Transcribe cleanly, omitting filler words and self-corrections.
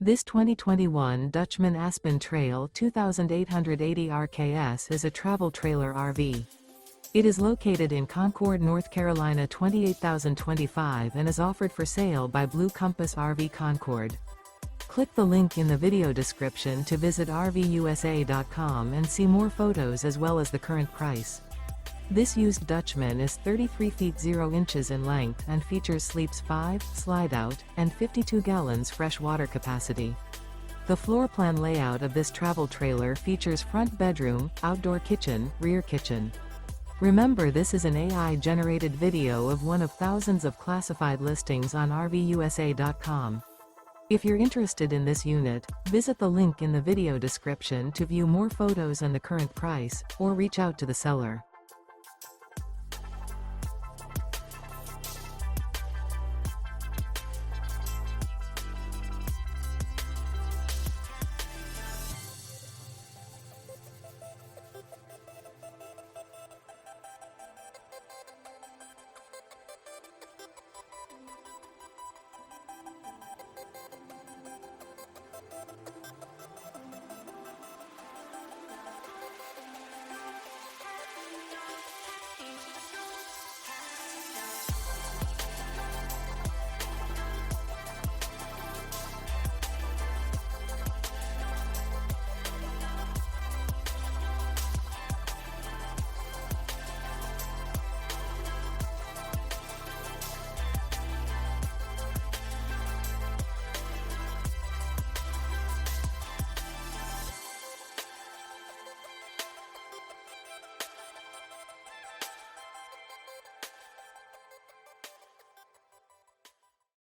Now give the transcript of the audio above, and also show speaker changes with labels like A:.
A: This 2021 Dutchmen Aspen Trail 2880 RKS is a travel trailer RV. It is located in Concord, North Carolina 28025 and is offered for sale by Blue Compass RV Concord. Click the link in the video description to visit RVUSA.com and see more photos as well as the current price. This used Dutchman is 33 feet 0 inches in length and features sleeps 5, slide-out, and 52 gallons fresh water capacity. The floor plan layout of this travel trailer features front bedroom, outdoor kitchen, rear kitchen. Remember, this is an AI-generated video of one of thousands of classified listings on RVUSA.com. If you're interested in this unit, visit the link in the video description to view more photos and the current price, or reach out to the seller.